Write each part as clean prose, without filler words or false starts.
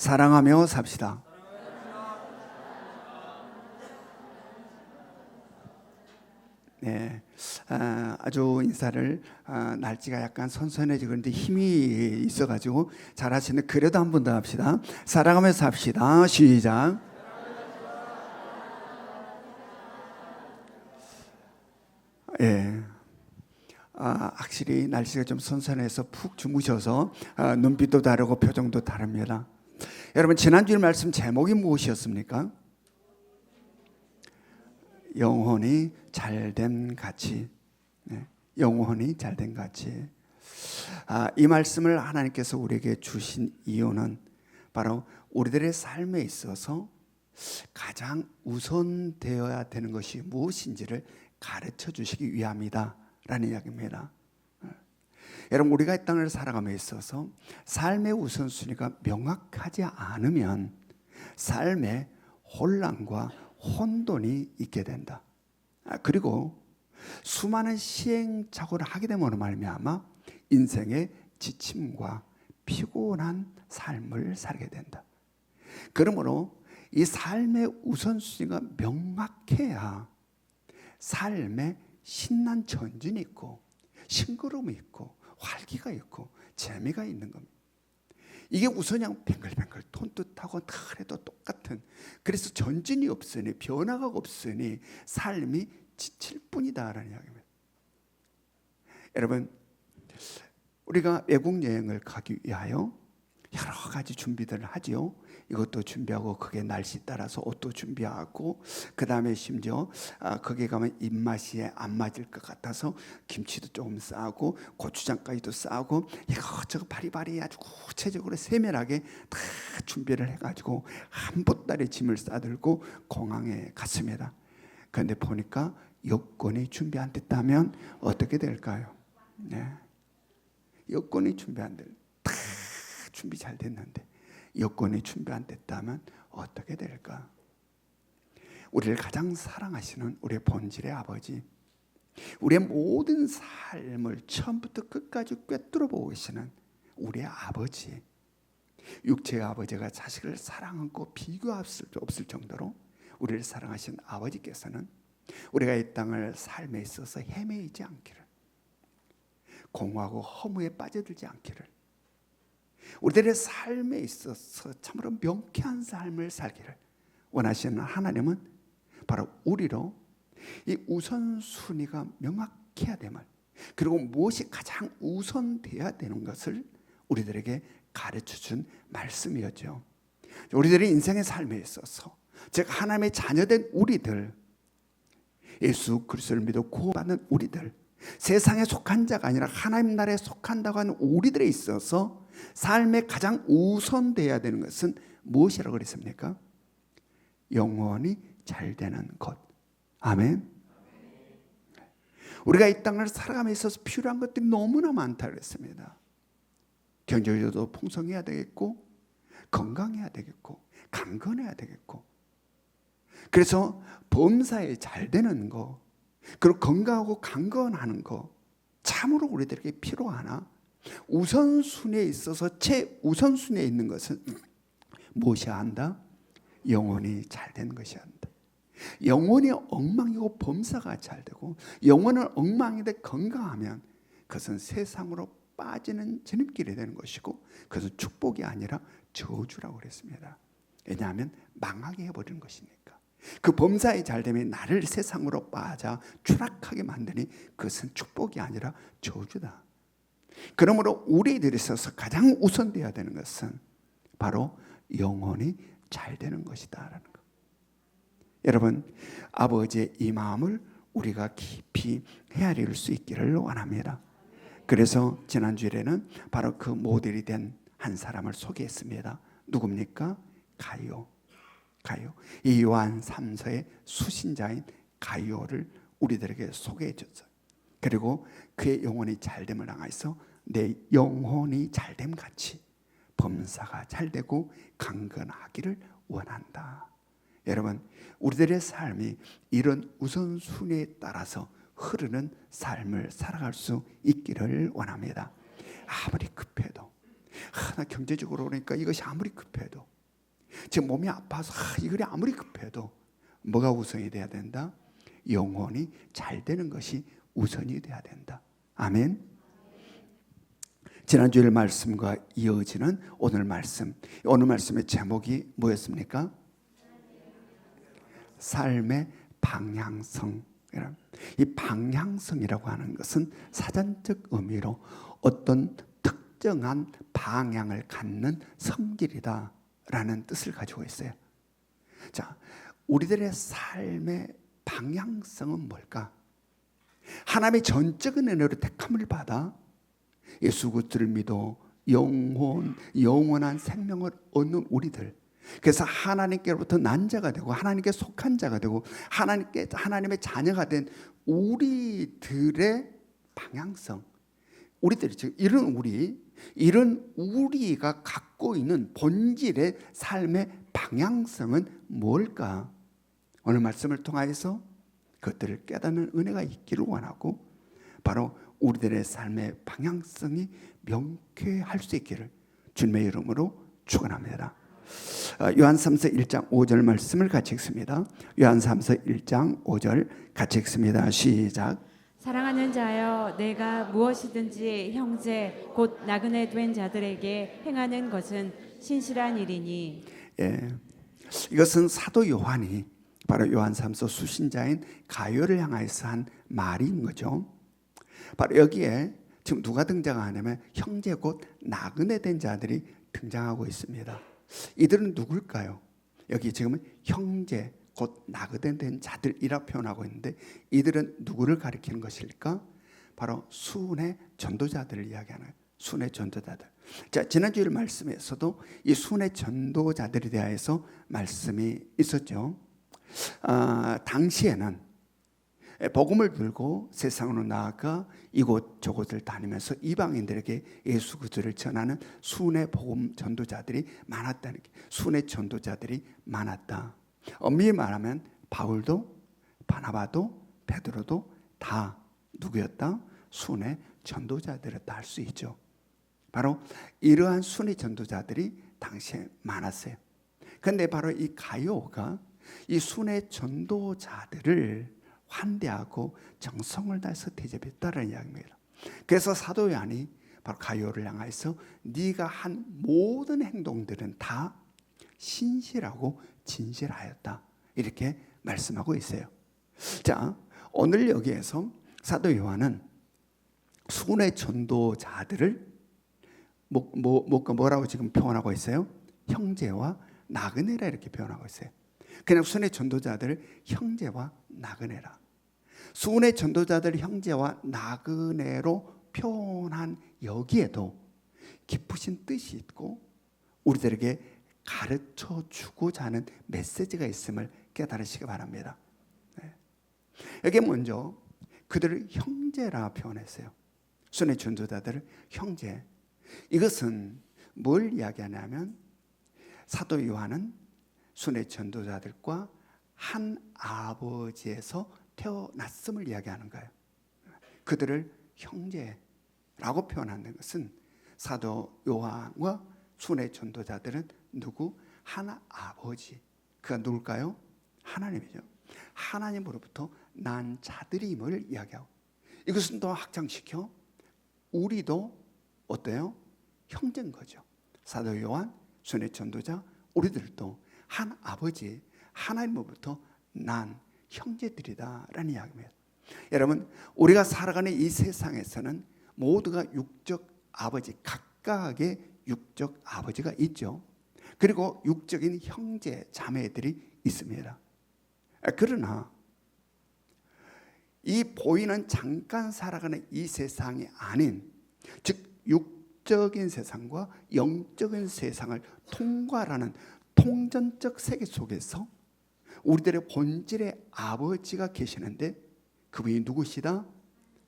사랑하며 삽시다. 네, 아주 인사를 날씨가 약간 선선해지고 그런데 힘이 있어가지고 잘하시는데 그래도 한 번 더 합시다. 사랑하며 삽시다. 시작. 예. 확실히 날씨가 좀 선선해서 푹 주무셔서 눈빛도 다르고 표정도 다릅니다. 여러분, 지난주에 말씀 제목이 무엇이었습니까? 영혼이 잘된 가치. 네, 영혼이 잘된 가치. 이 말씀을 하나님께서 우리에게 주신 이유는 바로 우리들의 삶에 있어서 가장 우선되어야 되는 것이 무엇인지를 가르쳐 주시기 위함이다 라는 이야기입니다. 여러분, 우리가 이 땅을 살아감에 있어서 삶의 우선순위가 명확하지 않으면 삶에 혼란과 혼돈이 있게 된다. 그리고 수많은 시행착오를 하게 됨으로 말미암아 인생의 지침과 피곤한 삶을 살게 된다. 그러므로 이 삶의 우선순위가 명확해야 삶에 신난 전진이 있고 싱그러움이 있고 활기가 있고 재미가 있는 겁니다. 이게 우선냥 뱅글뱅글 톤뜻하고 그래도 똑같은, 그래서 전진이 없으니 변화가 없으니 삶이 지칠 뿐이다라는 이야기입니다. 여러분, 우리가 외국 여행을 가기 위하여 여러 가지 준비들을 하지요. 이것도 준비하고 그게 날씨 따라서 옷도 준비하고 그 다음에 심지어 거기 가면 입맛이 안 맞을 것 같아서 김치도 조금 싸고 고추장까지도 싸고 이것저것 바리바리 아주 구체적으로 세밀하게 다 준비를 해가지고 한 보따리 짐을 싸들고 공항에 갔습니다. 그런데 보니까 여권이 준비 안 됐다면 어떻게 될까요? 네. 여권이 준비 안 될, 다 준비 잘 됐는데 여건이 준비 안 됐다면 어떻게 될까? 우리를 가장 사랑하시는 우리의 본질의 아버지, 우리의 모든 삶을 처음부터 끝까지 꿰뚫어 보고 계시는 우리의 아버지, 육체의 아버지가 자식을 사랑하고 비교할 수 없을 정도로 우리를 사랑하신 아버지께서는 우리가 이 땅을 삶에 있어서 헤매이지 않기를, 공허하고 허무에 빠져들지 않기를, 우리들의 삶에 있어서 참으로 명쾌한 삶을 살기를 원하시는 하나님은 바로 우리로 이 우선순위가 명확해야 됨을, 그리고 무엇이 가장 우선돼야 되는 것을 우리들에게 가르쳐준 말씀이었죠. 우리들의 인생의 삶에 있어서 즉 하나님의 자녀된 우리들, 예수 그리스도를 믿어 구원받는 우리들, 세상에 속한 자가 아니라 하나님 나라에 속한다고 하는 우리들에 있어서 삶에 가장 우선돼야 되는 것은 무엇이라고 그랬습니까? 영혼이 잘 되는 것. 아멘. 우리가 이 땅을 살아감에 있어서 필요한 것들이 너무나 많다고 그랬습니다. 경제적으로도 풍성해야 되겠고, 건강해야 되겠고, 강건해야 되겠고, 그래서 범사에 잘 되는 거, 그리고 건강하고 강건하는 거 참으로 우리들에게 필요하나 우선순위에 있어서 최우선순위에 있는 것은 무엇이야 한다? 영혼이 잘 되는 것이 한다. 영혼이 엉망이고 범사가 잘 되고 영혼은 엉망인데 건강하면 그것은 세상으로 빠지는 지름길이 되는 것이고 그것은 축복이 아니라 저주라고 그랬습니다. 왜냐하면 망하게 해버리는 것이니까. 그 범사에 잘되면 나를 세상으로 빠져 추락하게 만드니 그것은 축복이 아니라 저주다. 그러므로 우리들에 있어서 가장 우선되어야 되는 것은 바로 영혼이 잘 되는 것이다 라는 것. 여러분, 아버지의 이 마음을 우리가 깊이 헤아릴 수 있기를 원합니다. 그래서 지난주에는 바로 그 모델이 된 한 사람을 소개했습니다. 누굽니까? 가이오. 이 요한 3서의 수신자인 가이오를 우리들에게 소개해 줬어요. 그리고 그의 영혼이 잘됨을 향해서 내 영혼이 잘됨 같이 범사가 잘되고 강건하기를 원한다. 여러분, 우리들의 삶이 이런 우선순위에 따라서 흐르는 삶을 살아갈 수 있기를 원합니다. 아무리 급해도, 나 경제적으로 그러니까 이것이 아무리 급해도 지금 몸이 아파서 이거리 아무리 급해도 뭐가 우선이 돼야 된다? 영혼이 잘 되는 것이 우선이 돼야 된다. 아멘. 지난주일 말씀과 이어지는 오늘 말씀. 오늘 말씀의 제목이 뭐였습니까? 삶의 방향성. 이 방향성이라고 하는 것은 사전적 의미로 어떤 특정한 방향을 갖는 성질이다 라는 뜻을 가지고 있어요. 자, 우리들의 삶의 방향성은 뭘까? 하나님의 전적인 은혜로 택함을 받아 예수 그리스도를 믿어 영원한 생명을 얻는 우리들, 그래서 하나님께로부터 난 자가 되고 하나님께 속한 자가 되고 하나님의 자녀가 된 우리들의 방향성, 우리들이 지금 이런 우리가 갖고 있는 본질의 삶의 방향성은 뭘까? 오늘 말씀을 통하여서 그것들을 깨닫는 은혜가 있기를 원하고, 바로 우리들의 삶의 방향성이 명쾌할 수 있기를 주님의 이름으로 축원합니다. 요한삼서 1장 5절 말씀을 같이 읽습니다. 요한삼서 1장 5절 같이 읽습니다. 시작. 사랑하는 자여, 내가 무엇이든지 형제 곧 나그네 된 자들에게 행하는 것은 신실한 일이니. 예, 이것은 사도 요한이 바로 요한삼서 수신자인 가요를 향해서 한 말인 거죠. 바로 여기에 지금 누가 등장하냐면 형제 곧 나그네 된 자들이 등장하고 있습니다. 이들은 누굴까요? 여기 지금 형제 곧 나그네 된 자들이라 표현하고 있는데, 이들은 누구를 가리키는 것일까? 바로 순회 전도자들을 이야기하는 순회 전도자들. 자, 지난주일 말씀에서도 이 순회 전도자들에 대해서 말씀이 있었죠. 당시에는 복음을 들고 세상으로 나아가 이곳저곳을 다니면서 이방인들에게 예수 그리스도를 전하는 순회 복음 전도자들이 많았다는 게, 순회 전도자들이 많았다. 엄밀히 말하면 바울도 바나바도 베드로도 다 누구였다? 순회 전도자들이었다 할 수 있죠. 바로 이러한 순회 전도자들이 당시에 많았어요. 그런데 바로 이 가요가 이 순회 전도자들을 환대하고 정성을 다해서 대접했다는 이야기입니다. 그래서 사도 요한이 바로 가요를 향해서 네가 한 모든 행동들은 다 신실하고 진실하였다, 이렇게 말씀하고 있어요. 자, 오늘 여기에서 사도 요한은 순회 전도자들을 뭐라고 지금 표현하고 있어요? 형제와 나그네라 이렇게 표현하고 있어요. 그냥 순회 전도자들을 형제와 나그네라, 순회 전도자들 형제와 나그네로 표현한 여기에도 깊으신 뜻이 있고 우리들에게 가르쳐 주고자 하는 메시지가 있음을 깨달으시기 바랍니다. 네. 여기 먼저 그들을 형제라 표현했어요. 순회 전도자들을 형제. 이것은 뭘 이야기하냐면 사도 요한은 순회 전도자들과 한 아버지에서 태어났음을 이야기하는 거예요. 그들을 형제라고 표현하는 것은 사도 요한과 순회 전도자들은 누구? 한 아버지. 그가 누굴까요? 하나님이죠. 하나님으로부터 난 자들임을 이야기하고, 이것은 또 확장시켜 우리도 어때요? 형제인 거죠. 사도 요한, 순회 전도자, 우리들도 한 아버지 하나님으로부터 난 형제들이다라는 이야기입니다. 여러분, 우리가 살아가는 이 세상에서는 모두가 육적 아버지, 각각의 육적 아버지가 있죠. 그리고 육적인 형제 자매들이 있습니다. 그러나 이 보이는 잠깐 살아가는 이 세상이 아닌, 즉 육적인 세상과 영적인 세상을 통과하는 통전적 세계 속에서 우리들의 본질의 아버지가 계시는데 그분이 누구시다?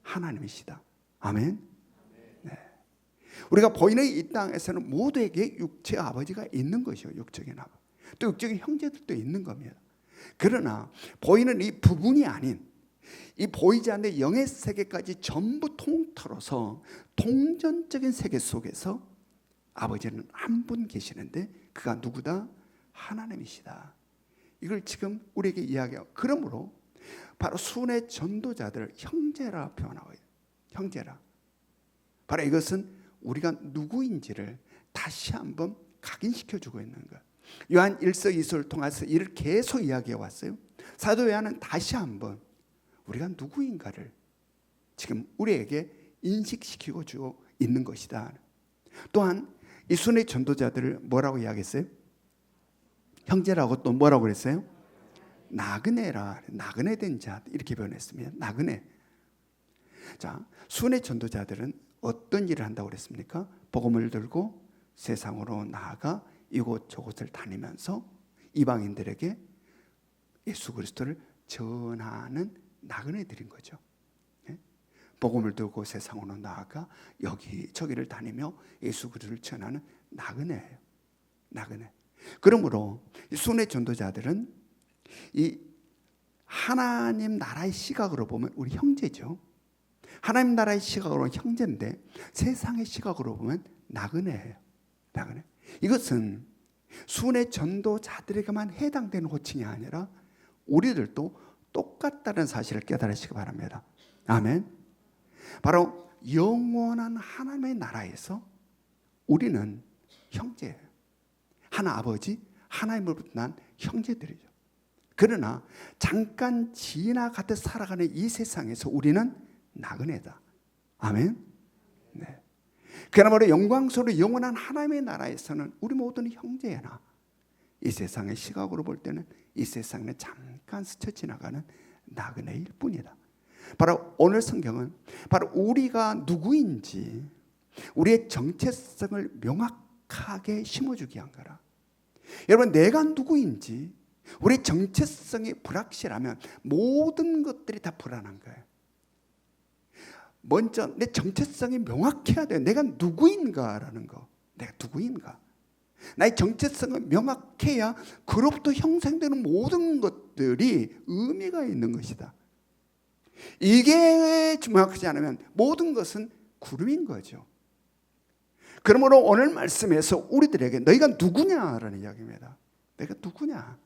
하나님이시다. 아멘. 네. 우리가 보이는 이 땅에서는 모두에게 육체 아버지가 있는 것이요, 육적인 아버지. 또 육적인 형제들도 있는 겁니다. 그러나 보이는 이 부분이 아닌 이 보이지 않는 영의 세계까지 전부 통틀어서 통전적인 세계 속에서 아버지는 한 분 계시는데 그가 누구다? 하나님이시다. 이걸 지금 우리에게 이야기하고, 그러므로 바로 순회 전도자들을 형제라 표현하고 있어요. 형제라. 바로 이것은 우리가 누구인지를 다시 한번 각인시켜주고 있는 거예요. 요한 1서 2서를 통해서 이를 계속 이야기해 왔어요. 사도 요한은 다시 한번 우리가 누구인가를 지금 우리에게 인식시키고 주고 있는 것이다. 또한 이 순회 전도자들을 뭐라고 이야기했어요? 형제라고 또 뭐라고 그랬어요? 나그네라. 나그네된 자, 이렇게 표현했습니다. 나그네. 자, 순회 전도자들은 어떤 일을 한다고 그랬습니까? 복음을 들고 세상으로 나아가 이곳저곳을 다니면서 이방인들에게 예수 그리스도를 전하는 나그네들인 거죠. 복음을 들고 세상으로 나아가 여기저기를 다니며 예수 그리스도를 전하는 나그네예요. 나그네. 그러므로 순회 전도자들은 이 하나님 나라의 시각으로 보면 우리 형제죠. 하나님 나라의 시각으로 형제인데 세상의 시각으로 보면 나그네예요. 나그네. 이것은 순회 전도자들에게만 해당되는 호칭이 아니라 우리들도 똑같다는 사실을 깨달으시기 바랍니다. 아멘. 바로 영원한 하나님의 나라에서 우리는 형제예요. 하나 아버지, 하나님으로부터 난 형제들이죠. 그러나 잠깐 지나가듯 살아가는 이 세상에서 우리는 나그네다. 아멘. 네. 그러므로 영광스러운 영원한 하나님의 나라에서는 우리 모두는 형제나, 이 세상의 시각으로 볼 때는 이 세상에 잠깐 스쳐 지나가는 나그네일 뿐이다. 바로 오늘 성경은 바로 우리가 누구인지 우리의 정체성을 명확하게 심어주기 위한 거라. 여러분, 내가 누구인지 우리의 정체성이 불확실하면 모든 것들이 다 불안한 거예요. 먼저 내 정체성이 명확해야 돼요. 내가 누구인가라는 거. 내가 누구인가. 나의 정체성을 명확해야 그로부터 형성되는 모든 것들이 의미가 있는 것이다. 이게 명확하지 않으면 모든 것은 구름인 거죠. 그러므로 오늘 말씀에서 우리들에게 너희가 누구냐라는 이야기입니다. 내가 누구냐?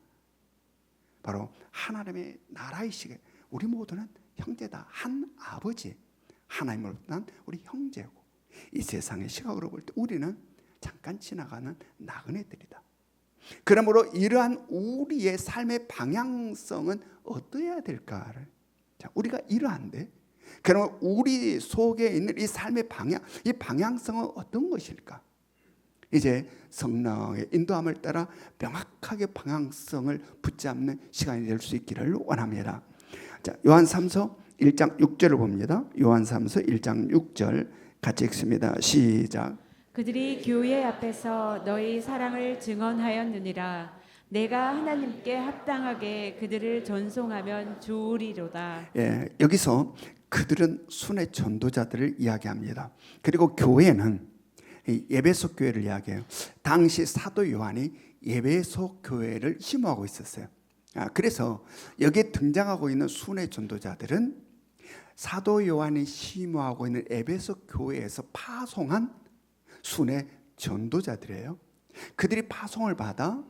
바로 하나님의 나라의 시계. 우리 모두는 형제다. 한 아버지, 하나님으로부터 난 우리 형제고, 이 세상의 시각으로 볼 때 우리는 잠깐 지나가는 나그네들이다. 그러므로 이러한 우리의 삶의 방향성은 어떠해야 될까를, 자, 우리가 이러한데, 그러면 우리 속에 있는 이 삶의 방향, 이 방향성은 어떤 것일까? 이제 성령의 인도함을 따라 명확하게 방향성을 붙잡는 시간이 될 수 있기를 원합니다. 자, 요한 3서 1장 6절을 봅니다. 요한 3서 1장 6절 같이 읽습니다. 시작. 그들이 교회 앞에서 너희 사랑을 증언하였느니라. 내가 하나님께 합당하게 그들을 전송하면 좋으리로다. 예, 여기서 그들은 순회 전도자들을 이야기합니다. 그리고 교회는 에베소 교회를 이야기해요. 당시 사도 요한이 에베소 교회를 심호하고 있었어요. 그래서 여기에 등장하고 있는 순회 전도자들은 사도 요한이 심호하고 있는 에베소 교회에서 파송한 순회 전도자들이에요. 그들이 파송을 받아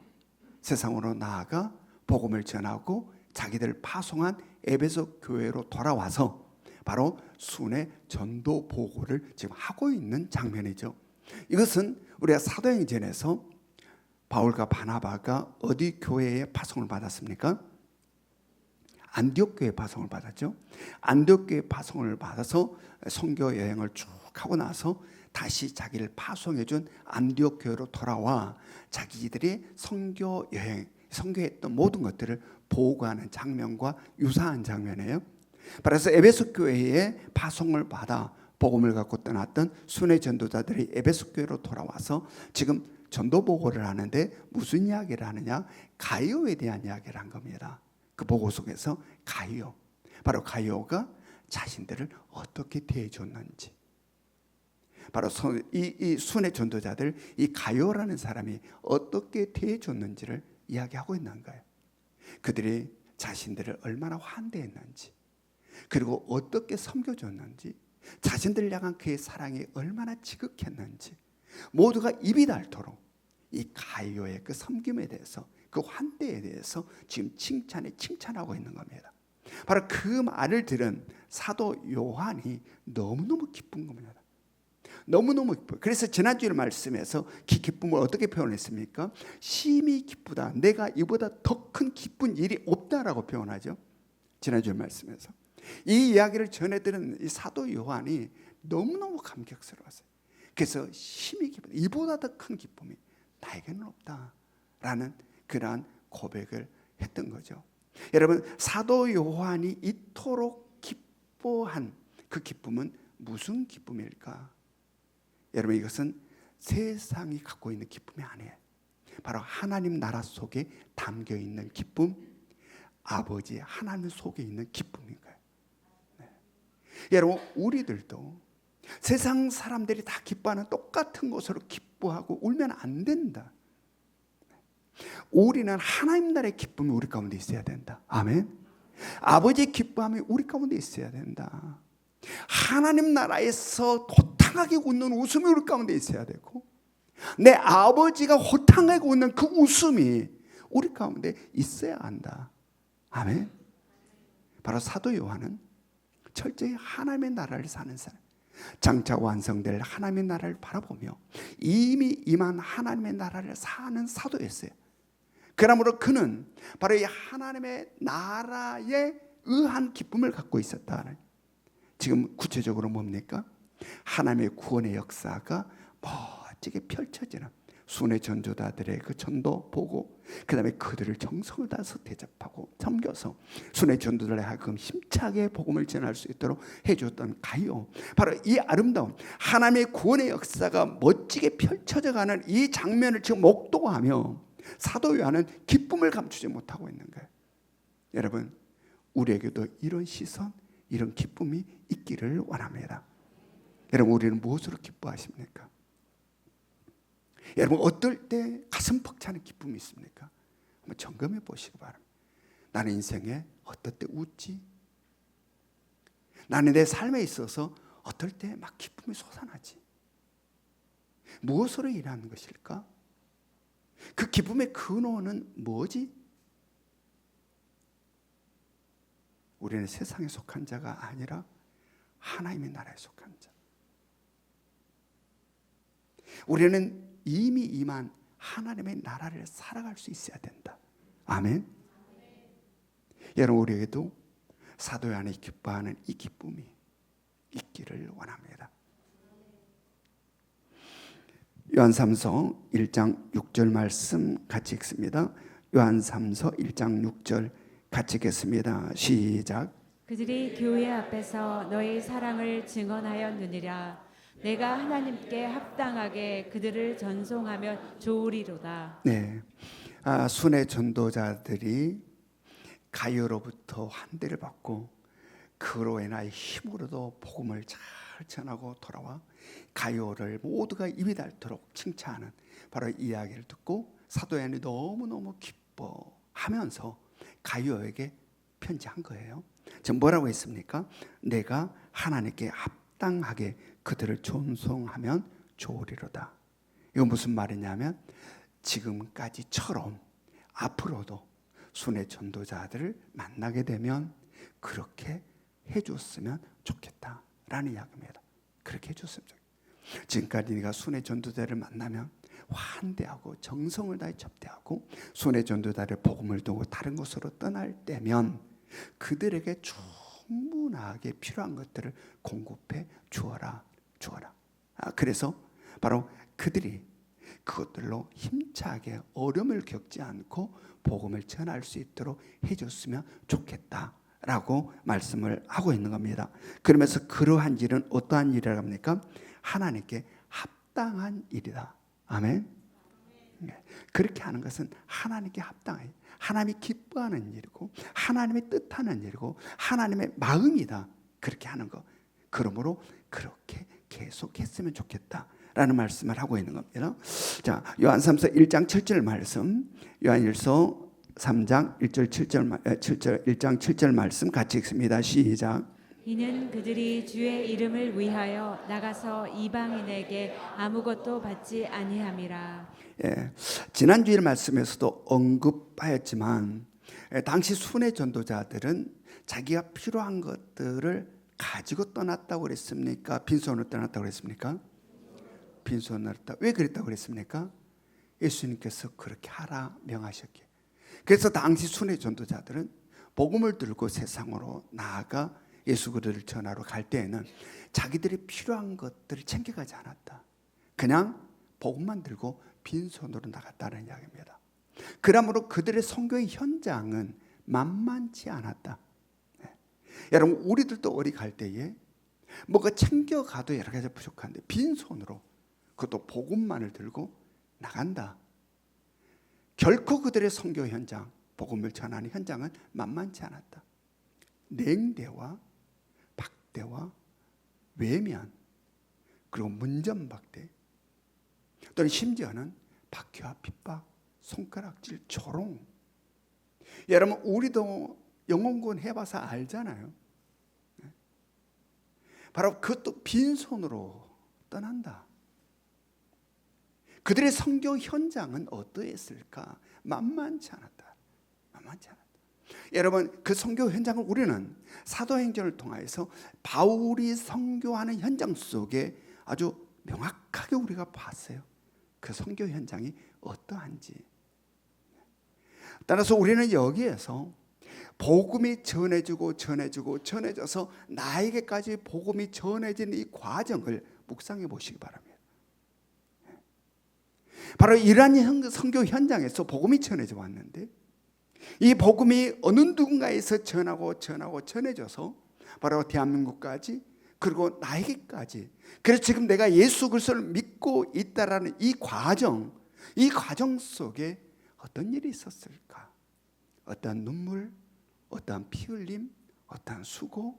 세상으로 나아가 복음을 전하고 자기들 파송한 에베소 교회로 돌아와서 바로 순회 전도 보고를 지금 하고 있는 장면이죠. 이것은 우리가 사도행전에서 바울과 바나바가 어디 교회에 파송을 받았습니까? 안디옥 교회에 파송을 받았죠. 안디옥 교회에 파송을 받아서 선교 여행을 쭉 하고 나서 다시 자기를 파송해 준 안디옥 교회로 돌아와 자기들이 선교 여행, 선교했던 모든 것들을 보고하는 장면과 유사한 장면이에요. 그래서 에베소 교회에 파송을 받아 복음을 갖고 떠났던 순회 전도자들이 에베소 교회로 돌아와서 지금 전도 보고를 하는데 무슨 이야기를 하느냐? 가이오에 대한 이야기를 한 겁니다. 그 보고 속에서 가이오, 바로 가이오가 자신들을 어떻게 대해줬는지, 바로 이 순회 전도자들, 이 가이오라는 사람이 어떻게 대해줬는지를 이야기하고 있는 거예요. 그들이 자신들을 얼마나 환대했는지, 그리고 어떻게 섬겨줬는지, 자신들 향한 그의 사랑이 얼마나 지극했는지 모두가 입이 닳도록 이 가룟의 그 섬김에 대해서, 그 환대에 대해서 지금 칭찬하고 있는 겁니다. 바로 그 말을 들은 사도 요한이 너무너무 기쁜 겁니다. 너무너무 기뻐요. 그래서 지난주에 말씀에서 기쁨을 어떻게 표현했습니까? 심히 기쁘다. 내가 이보다 더 큰 기쁜 일이 없다라고 표현하죠. 지난주에 말씀에서. 이 이야기를 전해들은 이 사도 요한이 너무너무 감격스러웠어요. 그래서 심히 기쁘다. 이보다 더 큰 기쁨이 나에게는 없다라는 그러한 고백을 했던 거죠. 여러분, 사도 요한이 이토록 기뻐한 그 기쁨은 무슨 기쁨일까? 여러분, 이것은 세상이 갖고 있는 기쁨이 아니에요. 바로 하나님 나라 속에 담겨 있는 기쁨, 아버지 하나님 속에 있는 기쁨인 거예요. 네. 여러분, 우리들도 세상 사람들이 다 기뻐하는 똑같은 것으로 기뻐하고 울면 안 된다. 우리는 하나님 나라의 기쁨이 우리 가운데 있어야 된다. 아멘. 아버지의 기뻐함이 우리 가운데 있어야 된다. 하나님 나라에서 호탕하게 웃는 웃음이 우리 가운데 있어야 되고, 내 아버지가 호탕하게 웃는 그 웃음이 우리 가운데 있어야 한다. 아멘. 바로 사도 요한은 철저히 하나님의 나라를 사는 사람, 장차 완성될 하나님의 나라를 바라보며 이미 임한 하나님의 나라를 사는 사도였어요. 그러므로 그는 바로 이 하나님의 나라에 의한 기쁨을 갖고 있었다. 지금 구체적으로 뭡니까? 하나님의 구원의 역사가 멋지게 펼쳐지는 순회 전도자들의 그 전도 보고, 그 다음에 그들을 정성을 다해서 대접하고 섬겨서 순회 전도자들의 하여금 힘차게 복음을 전할 수 있도록 해주었던 가이오, 바로 이 아름다운 하나님의 구원의 역사가 멋지게 펼쳐져가는 이 장면을 지금 목도하며 사도 요한은 기쁨을 감추지 못하고 있는 거예요. 여러분, 우리에게도 이런 시선, 이런 기쁨이 있기를 원합니다. 여러분, 우리는 무엇으로 기뻐하십니까? 여러분, 어떨 때 가슴 벅차는 기쁨이 있습니까? 한번 점검해 보시기 바랍니다. 나는 인생에 어떨 때 웃지? 나는 내 삶에 있어서 어떨 때 막 기쁨이 솟아나지? 무엇으로 일하는 것일까? 그 기쁨의 근원은 뭐지? 우리는 세상에 속한 자가 아니라 하나님의 나라에 속한 자. 우리는 이미 임한 하나님의 나라를 살아갈 수 있어야 된다. 아멘. 여러분, 우리에게도 사도 요한이 기뻐하는 이 기쁨이 있기를 원합니다. 요한3서 1장 6절 말씀 같이 읽습니다. 요한3서 1장 6절 같이 읽겠습니다. 시작. 그들이 교회 앞에서 너의 사랑을 증언하였느니라. 내가 하나님께 합당하게 그들을 전송하면 좋으리로다. 네, 순회 전도자들이 가이오로부터 환대를 받고 그로 인하여 힘으로도 복음을 잘 전하고 돌아와 가이오를 모두가 입이 닳도록 칭찬하는 바로 이 이야기를 듣고 사도 요한이 너무너무 기뻐하면서 가이오에게 편지한 거예요. 지금 뭐라고 했습니까? 내가 하나님께 합당하게 그들을 존송하면 좋으리로다. 이건 무슨 말이냐면 지금까지처럼 앞으로도 순회 전도자들을 만나게 되면 그렇게 해줬으면 좋겠다라는 이야기입니다. 그렇게 해줬으면 좋겠다. 지금까지 네가 순회 전도자를 만나면 환대하고 정성을 다해 접대하고 순회 전도자를 복음을 두고 다른 곳으로 떠날 때면 그들에게 충분하게 필요한 것들을 공급해 주어라. 그래서 바로 그들이 그것들로 힘차게 어려움을 겪지 않고 복음을 전할 수 있도록 해줬으면 좋겠다라고 말씀을 하고 있는 겁니다. 그러면서 그러한 일은 어떠한 일이라고 합니까? 하나님께 합당한 일이다. 아멘. 그렇게 하는 것은 하나님께 합당해요. 하나님이 기뻐하는 일이고 하나님의 뜻하는 일이고 하나님의 마음이다. 그렇게 하는 거. 그러므로 그렇게 계속했으면 좋겠다라는 말씀을 하고 있는 겁니다. 자, 요한3서 1장 7절 말씀, 요한1서 3장 1절 7절 1장 7절 말씀 같이 읽습니다. 시작. 이는 그들이 주의 이름을 위하여 나가서 이방인에게 아무것도 받지 아니함이라. 예, 지난주일 말씀에서도 언급하였지만 당시 순회 전도자들은 자기가 필요한 것들을 가지고 떠났다고 그랬습니까? 빈손으로 떠났다고 그랬습니까? 빈손으로 떠났다. 왜 그랬다고 그랬습니까? 예수님께서 그렇게 하라 명하셨기에. 그래서 당시 순회 전도자들은 복음을 들고 세상으로 나아가 예수 그리스도를 전하러 갈 때에는 자기들이 필요한 것들을 챙겨가지 않았다. 그냥 복음만 들고 빈손으로 나갔다는 이야기입니다. 그러므로 그들의 선교의 현장은 만만치 않았다. 네. 여러분, 우리들도 어디 갈 때에 뭐가 챙겨가도 여러 가지 부족한데 빈손으로 그것도 복음만을 들고 나간다. 결코 그들의 선교 현장, 복음을 전하는 현장은 만만치 않았다. 냉대와 박대와 외면, 그리고 문전박대, 또는 심지어는 박해와 핍박, 손가락질, 조롱. 여러분, 우리도 영혼구원 해봐서 알잖아요. 바로 그것도 빈손으로 떠난다. 그들의 선교 현장은 어떠했을까? 만만치 않았다. 만만치 않았다. 여러분, 그 선교 현장을 우리는 사도행전을 통해서 바울이 선교하는 현장 속에 아주 명확하게 우리가 봤어요. 그 선교 현장이 어떠한지. 따라서 우리는 여기에서 복음이 전해져서 나에게까지 복음이 전해지는 이 과정을 묵상해 보시기 바랍니다. 바로 이러한 선교 현장에서 복음이 전해져 왔는데, 이 복음이 어느 누군가에서 전해져서 바로 대한민국까지, 그리고 나에게까지, 그래서 지금 내가 예수 그리스도를 믿고 있다라는 이 과정 속에 어떤 일이 있었을까? 어떠한 눈물, 어떠한 피 흘림, 어떠한 수고,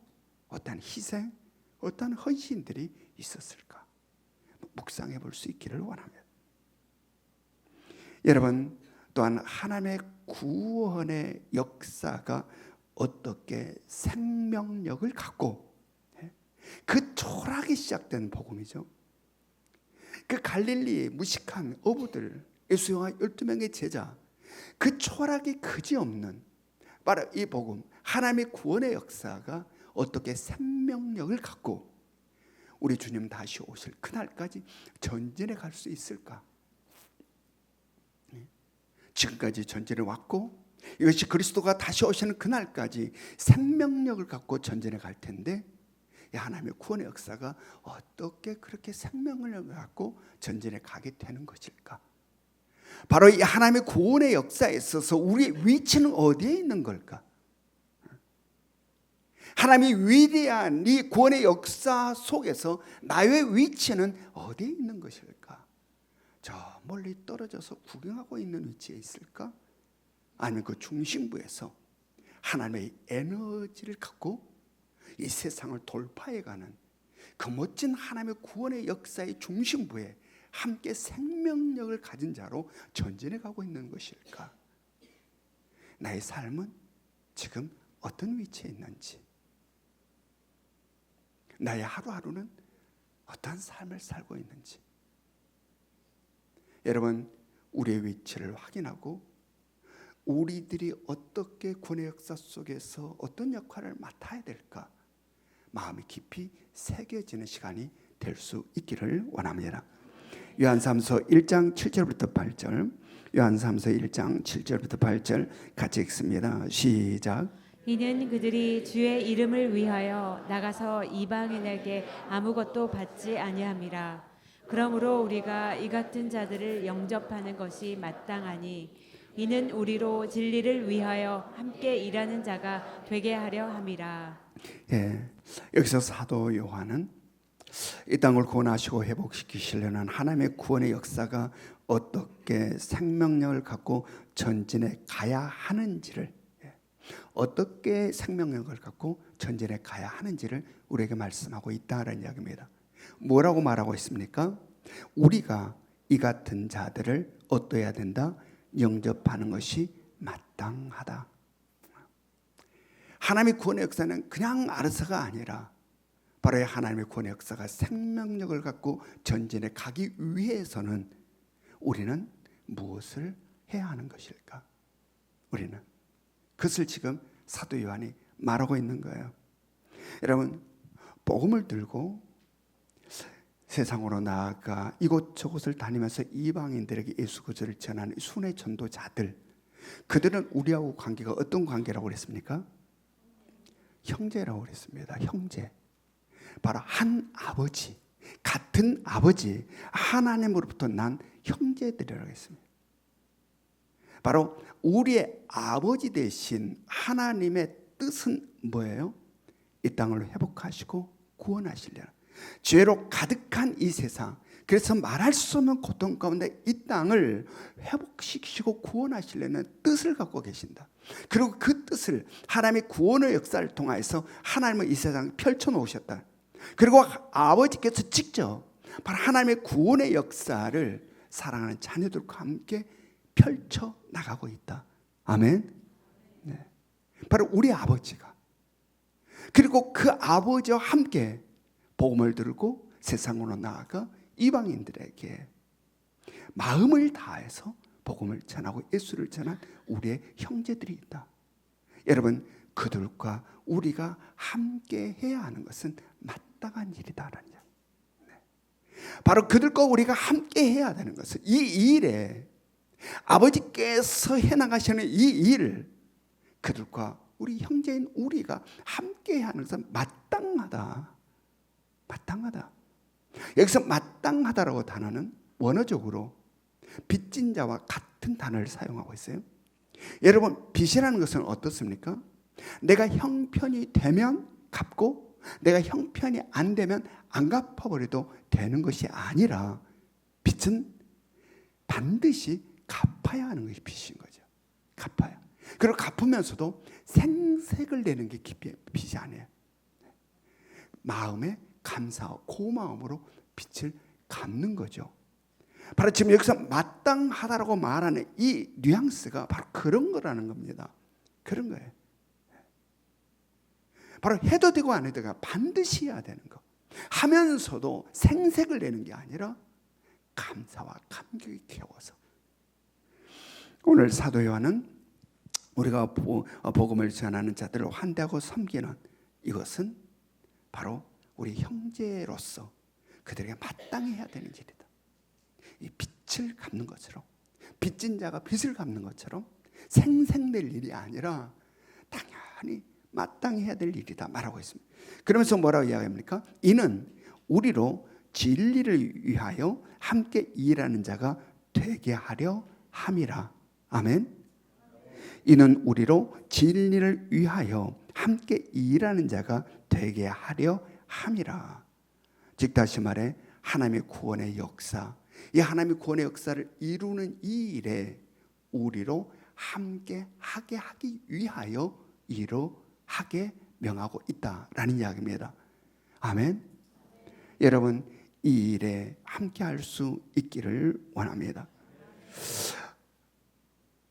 어떠한 희생, 어떠한 헌신들이 있었을까? 묵상해 볼 수 있기를 원합니다. 여러분, 또한 하나님의 구원의 역사가 어떻게 생명력을 갖고 그 초락이 시작된 복음이죠. 그 갈릴리의 무식한 어부들, 예수와 12명의 제자, 그 초락이 그지없는 바로 이 복음, 하나님의 구원의 역사가 어떻게 생명력을 갖고 우리 주님 다시 오실 그날까지 전진해 갈 수 있을까? 지금까지 전진해 왔고, 이것이 그리스도가 다시 오시는 그날까지 생명력을 갖고 전진해 갈 텐데, 이 하나님의 구원의 역사가 어떻게 그렇게 생명력을 갖고 전진해 가게 되는 것일까? 바로 이 하나님의 구원의 역사에 있어서 우리의 위치는 어디에 있는 걸까? 하나님의 위대한 이 구원의 역사 속에서 나의 위치는 어디에 있는 것일까? 저 멀리 떨어져서 구경하고 있는 위치에 있을까? 아니면 그 중심부에서 하나님의 에너지를 갖고 이 세상을 돌파해가는 그 멋진 하나님의 구원의 역사의 중심부에 함께 생명력을 가진 자로 전진해가고 있는 것일까? 나의 삶은 지금 어떤 위치에 있는지, 나의 하루하루는 어떤 삶을 살고 있는지, 여러분, 우리의 위치를 확인하고 우리들이 어떻게 구원의 역사 속에서 어떤 역할을 맡아야 될까? 마음이 깊이 새겨지는 시간이 될 수 있기를 원합니다. 요한삼서 1장 7절부터 8절, 요한삼서 1장 7절부터 8절 같이 읽습니다. 시작. 이는 그들이 주의 이름을 위하여 나가서 이방인에게 아무것도 받지 아니함이라. 그러므로 우리가 이 같은 자들을 영접하는 것이 마땅하니 이는 우리로 진리를 위하여 함께 일하는 자가 되게 하려 함이라. 예, 여기서 사도 요한은 이 땅을 구원하시고 회복시키시려는 하나님의 구원의 역사가 어떻게 생명력을 갖고 전진해 가야 하는지를, 어떻게 생명력을 갖고 전진해 가야 하는지를 우리에게 말씀하고 있다는 이야기입니다. 뭐라고 말하고 있습니까? 우리가 이 같은 자들을 어떠해야 된다? 영접하는 것이 마땅하다. 하나님의 구원의 역사는 그냥 알아서가 아니라 바로 하나님의 구원의 역사가 생명력을 갖고 전진해 가기 위해서는 우리는 무엇을 해야 하는 것일까? 우리는 그것을 지금 사도 요한이 말하고 있는 거예요. 여러분, 복음을 들고 세상으로 나아가 이곳저곳을 다니면서 이방인들에게 예수 그리스도를 전하는 순회 전도자들, 그들은 우리하고 관계가 어떤 관계라고 그랬습니까? 형제라고 그랬습니다. 형제. 바로 한 아버지, 같은 아버지, 하나님으로부터 난 형제들이라고 했습니다. 바로 우리의 아버지 대신 하나님의 뜻은 뭐예요? 이 땅을 회복하시고 구원하시려는, 죄로 가득한 이 세상, 그래서 말할 수 없는 고통 가운데 이 땅을 회복시키시고 구원하시려는 뜻을 갖고 계신다. 그리고 그 뜻을 하나님의 구원의 역사를 통해서 하나님은 이 세상에 펼쳐놓으셨다. 그리고 아버지께서 직접 바로 하나님의 구원의 역사를 사랑하는 자녀들과 함께 펼쳐나가고 있다. 아멘. 네. 바로 우리 아버지가, 그리고 그 아버지와 함께 복음을 들고 세상으로 나아가 이방인들에게 마음을 다해서 복음을 전하고 예수를 전한 우리의 형제들이 있다. 여러분, 그들과 우리가 함께 해야 하는 것은 마땅한 일이다라는 점. 바로 그들과 우리가 함께 해야 되는 것은, 이 일에 아버지께서 해나가시는 이 일을 그들과 우리 형제인 우리가 함께 하는 것은 마땅하다. 마땅하다. 여기서 마땅하다라고 단어는 원어적으로 빚진 자와 같은 단어를 사용하고 있어요. 여러분, 빚이라는 것은 어떻습니까? 내가 형편이 되면 갚고 내가 형편이 안 되면 안 갚아버려도 되는 것이 아니라, 빚은 반드시 갚아야 하는 것이 빚인 거죠. 갚아야. 그리고 갚으면서도 생색을 내는 게 빚이 아니에요. 마음에 감사와 고마움으로 빚을 갚는 거죠. 바로 지금 여기서 마땅하다라고 말하는 이 뉘앙스가 바로 그런 거라는 겁니다. 그런 거예요. 바로 해도 되고 안 해도 되고 반드시 해야 되는 거. 하면서도 생색을 내는 게 아니라 감사와 감격이 겨워서. 오늘 사도 요한은 우리가 복음을 전하는 자들을 환대하고 섬기는 이것은 바로 우리 형제로서 그들에게 마땅히 해야 되는 일이다. 이 빚을 갚는 것처럼, 빚진 자가 빚을 갚는 것처럼 생색낼 일이 아니라 당연히 마땅히 해야 될 일이다 말하고 있습니다. 그러면서 뭐라고 이야기합니까? 이는 우리로 진리를 위하여 함께 일하는 자가 되게 하려 함이라. 아멘. 이는 우리로 진리를 위하여 함께 일하는 자가 되게 하려 함이라. 즉 다시 말해 하나님의 구원의 역사, 이 하나님의 구원의 역사를 이루는 이 일에 우리로 함께 하게 하기 위하여 이루하게 명하고 있다라는 이야기입니다. 아멘. 여러분, 이 일에 함께 할 수 있기를 원합니다.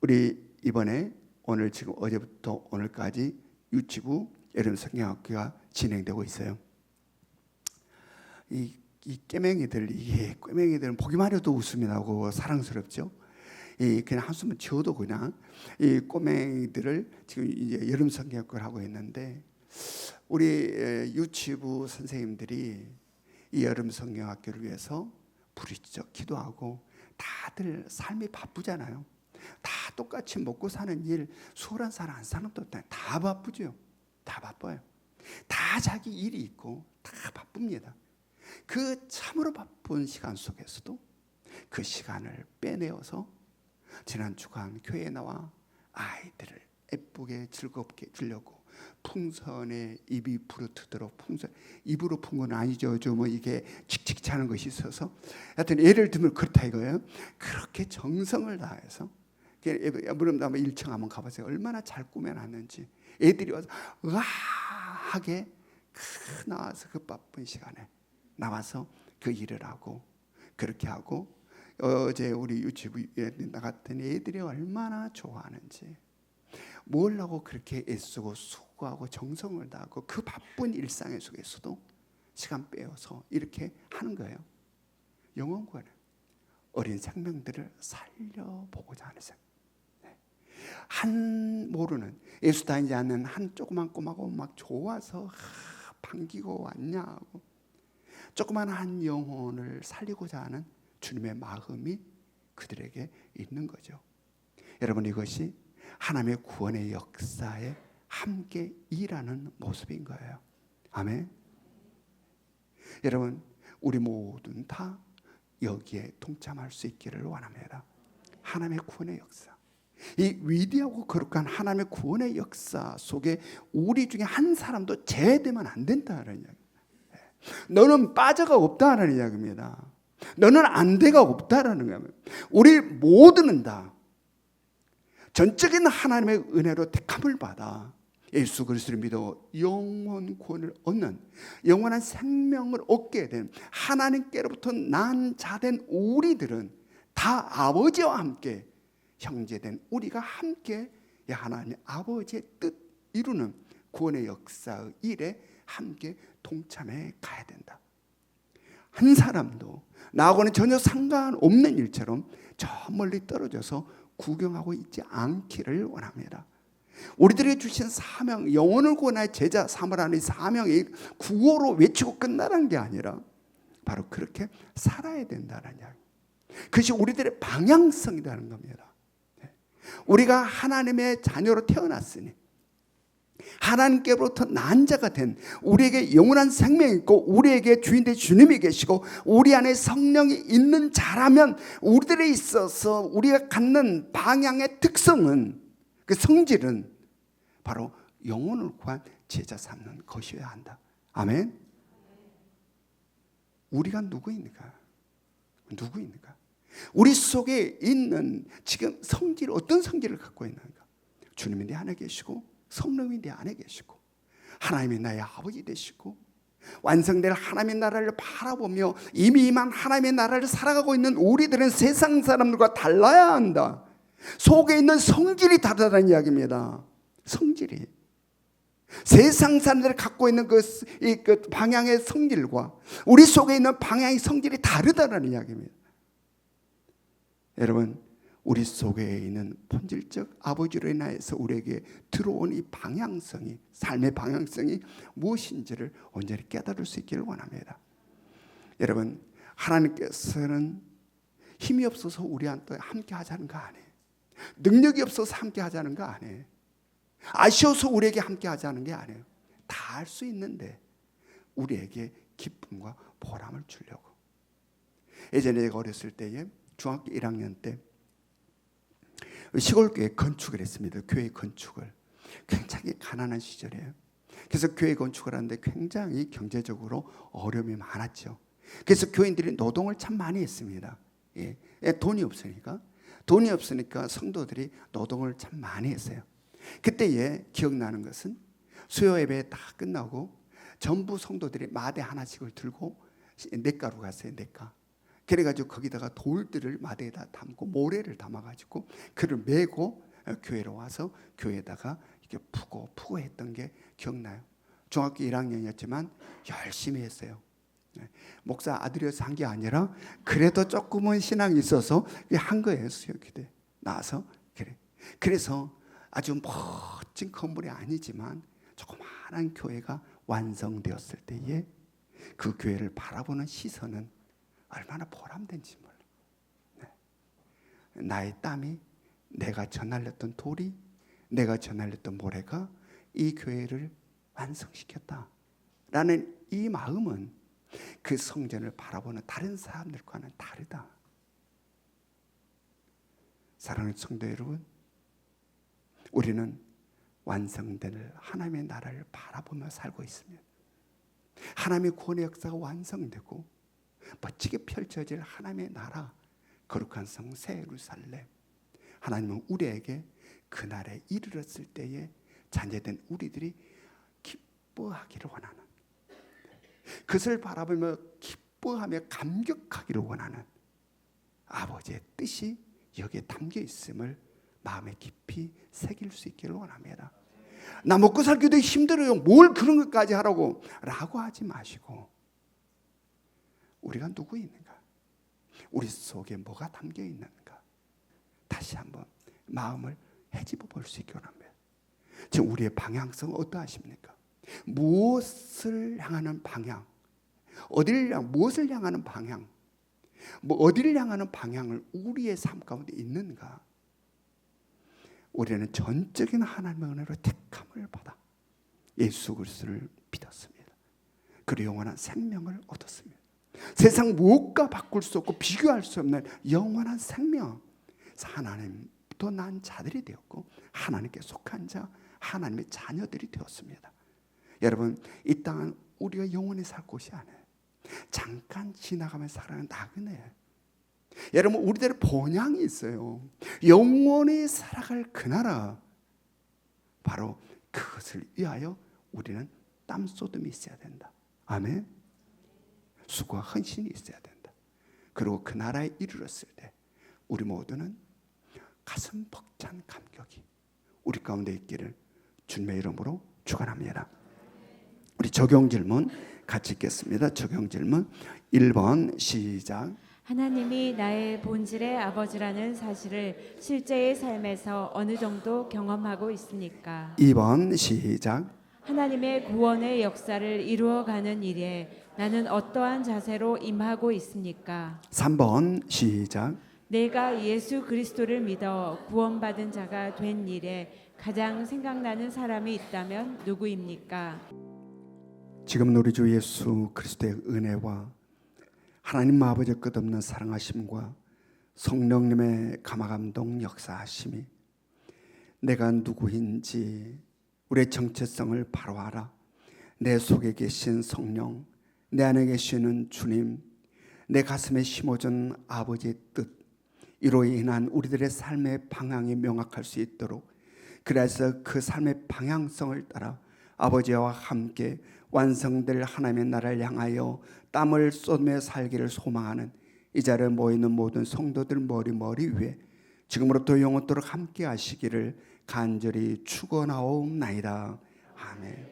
우리 이번에 오늘 지금 어제부터 오늘까지 유치부 여름 성경학교가 진행되고 있어요. 이 꾀맹이들은 보기만 해도 웃음이 나고 사랑스럽죠. 그냥 한숨을 지어도 그냥 이 꼬맹이들을 지금 이제 여름 성경학교를 하고 있는데, 우리 유치부 선생님들이 이 여름 성경학교를 위해서 부르짖어 기도하고, 다들 삶이 바쁘잖아요. 다 똑같이 먹고 사는 일, 수월한 사람 안 사는 것도 없다. 다 바쁘죠. 다 바빠요. 다 자기 일이 있고 다 바쁩니다. 그 참으로 바쁜 시간 속에서도 그 시간을 빼내어서 지난 주간 교회에 나와 아이들을 예쁘게 즐겁게 주려고 풍선에 입이 부르트도록, 풍선 입으로 푼 건 아니죠. 뭐 이게 칙칙 차는 것이 있어서, 하여튼 예를 들면 그렇다 이거예요. 그렇게 정성을 다해서, 물론 아마 1층 한번 가보세요. 얼마나 잘 꾸며놨는지. 애들이 와서 으아하게 나와서 그 바쁜 시간에 나와서 그 일을 하고, 그렇게 하고, 어제 우리 유치부에 나갔더니 애들이 얼마나 좋아하는지, 뭘 하고 그렇게 애쓰고 수고하고 정성을 다하고 그 바쁜 일상 속에서도 시간 빼어서 이렇게 하는 거예요. 영혼과는 어린 생명들을 살려보고자 하는 생각. 한 모르는 예수 다니지 않는 한 조그만 꼬마고 막 좋아서 반기고 왔냐고 조그만 한 영혼을 살리고자 하는 주님의 마음이 그들에게 있는 거죠. 여러분, 이것이 하나님의 구원의 역사에 함께 일하는 모습인 거예요. 아멘. 여러분, 우리 모두는 다 여기에 동참할 수 있기를 원합니다. 하나님의 구원의 역사, 이 위대하고 거룩한 하나님의 구원의 역사 속에 우리 중에 한 사람도 제외되면 안 된다는 이야기. 너는 빠져가 없다는 이야기입니다. 너는 안돼가 없다라는 거예요. 우리 모두는 다 전적인 하나님의 은혜로 택함을 받아 예수 그리스도를 믿어 영원 구원을 얻는, 영원한 생명을 얻게 된 하나님께로부터 난 자된 우리들은 다 아버지와 함께 형제된 우리가 함께 하나님 아버지의 뜻 이루는 구원의 역사의 일에 함께 동참해 가야 된다. 한 사람도 나하고는 전혀 상관없는 일처럼 저 멀리 떨어져서 구경하고 있지 않기를 원합니다. 우리들에게 주신 사명, 영혼을 구원하여 제자 삼으라는 사명이 구호로 외치고 끝나는 게 아니라 바로 그렇게 살아야 된다는 이야기. 그것이 우리들의 방향성이라는 겁니다. 우리가 하나님의 자녀로 태어났으니 하나님께로부터 난 자가 된 우리에게 영원한 생명이 있고 우리에게 주인 되신 주님이 계시고 우리 안에 성령이 있는 자라면 우리들에 있어서 우리가 갖는 방향의 특성은, 그 성질은 바로 영혼을 구한 제자 삼는 것이어야 한다. 아멘. 우리가 누구입니까? 누구입니까? 우리 속에 있는 지금 성질, 어떤 성질을 갖고 있는가? 주님이 내 안에 계시고 성령이 내 안에 계시고 하나님이 나의 아버지 되시고 완성될 하나님의 나라를 바라보며 이미 임한 하나님의 나라를 살아가고 있는 우리들은 세상 사람들과 달라야 한다. 속에 있는 성질이 다르다는 이야기입니다. 성질이 세상 사람들이 갖고 있는 그 방향의 성질과 우리 속에 있는 방향의 성질이 다르다는 이야기입니다. 여러분, 우리 속에 있는 본질적 아버지로 인하여서 우리에게 들어온 이 방향성이, 삶의 방향성이 무엇인지를 온전히 깨달을 수 있기를 원합니다. 여러분, 하나님께서는 힘이 없어서 우리한테 함께 하자는 거 아니에요. 능력이 없어서 함께 하자는 거 아니에요. 아쉬워서 우리에게 함께 하자는 게 아니에요. 다 할 수 있는데 우리에게 기쁨과 보람을 주려고. 예전에 제가 어렸을 때에 중학교 1학년 때 시골교회 건축을 했습니다. 교회 건축을. 굉장히 가난한 시절이에요. 그래서 교회 건축을 하는데 굉장히 경제적으로 어려움이 많았죠. 그래서 교인들이 노동을 참 많이 했습니다. 돈이 없으니까 성도들이 노동을 참 많이 했어요. 그때에 기억나는 것은 수요 예배 다 끝나고 전부 성도들이 마대 하나씩을 들고 냇가로 갔어요. 냇가. 그래가지고 거기다가 돌들을 마대에다 담고 모래를 담아가지고 그를 메고 교회로 와서 교회에다가 이렇게 푸고 했던 게 기억나요. 중학교 1학년이었지만 열심히 했어요. 목사 아들이어서 한 게 아니라 그래도 조금은 신앙이 있어서 한 거예요. 수요기대 나와서 그래서 아주 멋진 건물이 아니지만 조그마한 교회가 완성되었을 때에 그 교회를 바라보는 시선은 얼마나 보람된지 몰라요. 나의 땀이, 내가 전날렸던 돌이, 내가 전날렸던 모래가 이 교회를 완성시켰다라는 이 마음은 그 성전을 바라보는 다른 사람들과는 다르다. 사랑하는 성도 여러분, 우리는 완성될 하나님의 나라를 바라보며 살고 있습니다. 하나님의 구원의 역사가 완성되고 멋지게 펼쳐질 하나님의 나라, 거룩한 성 새 예루살렘. 하나님은 우리에게 그날에 이르렀을 때에 자녀된 우리들이 기뻐하기를 원하는, 그것을 바라보며 기뻐하며 감격하기를 원하는 아버지의 뜻이 여기에 담겨 있음을 마음에 깊이 새길 수 있기를 원합니다. 나 먹고 살기도 힘들어요. 뭘 그런 것까지 하라고 라고 하지 마시고 우리가 누구 있는가? 우리 속에 뭐가 담겨 있는가? 다시 한번 마음을 헤집어 볼 수 있기 원합니다. 지금 우리의 방향성 어떠하십니까? 무엇을 향하는 방향? 무엇을 향하는 방향? 어디를 향하는 방향을 우리의 삶 가운데 있는가? 우리는 전적인 하나님의 은혜로 택함을 받아 예수 그리스도를 믿었습니다. 그리고 영원한 생명을 얻었습니다. 세상 무엇과 바꿀 수 없고 비교할 수 없는 영원한 생명. 하나님부터 난 자들이 되었고 하나님께 속한 자, 하나님의 자녀들이 되었습니다. 여러분, 이 땅은 우리가 영원히 살 곳이 아니에요. 잠깐 지나가면서 살아가는 나그네. 여러분, 우리들의 본향이 있어요. 영원히 살아갈 그 나라, 바로 그것을 위하여 우리는 땀쏟음이 있어야 된다. 아멘. 수고와 헌신이 있어야 된다. 그리고 그 나라에 이르렀을 때 우리 모두는 가슴 벅찬 감격이 우리 가운데 있기를 주님의 이름으로 축원합니다. 우리 적용 질문 같이 읽겠습니다. 적용 질문 1번 시작. 하나님이 나의 본질의 아버지라는 사실을 실제의 삶에서 어느 정도 경험하고 있습니까? 2번 시작. 하나님의 구원의 역사를 이루어가는 일에 나는 어떠한 자세로 임하고 있습니까? 3번 시작. 내가 예수 그리스도를 믿어 구원받은 자가 된 일에 가장 생각나는 사람이 있다면 누구입니까? 지금 우리 주 예수 그리스도의 은혜와 하나님 아버지의 끝없는 사랑하심과 성령님의 감화감동 역사하심이 내가 누구인지 우리의 정체성을 바로 알아 내 속에 계신 성령, 내 안에 계시는 주님, 내 가슴에 심어준 아버지의 뜻, 이로 인한 우리들의 삶의 방향이 명확할 수 있도록, 그래서 그 삶의 방향성을 따라 아버지와 함께 완성될 하나님의 나라를 향하여 땀을 쏟으며 살기를 소망하는 이 자리에 모이는 모든 성도들 머리 위에 지금으로부터 영원토록 함께 하시기를 간절히 축원하옵나이다. 아멘.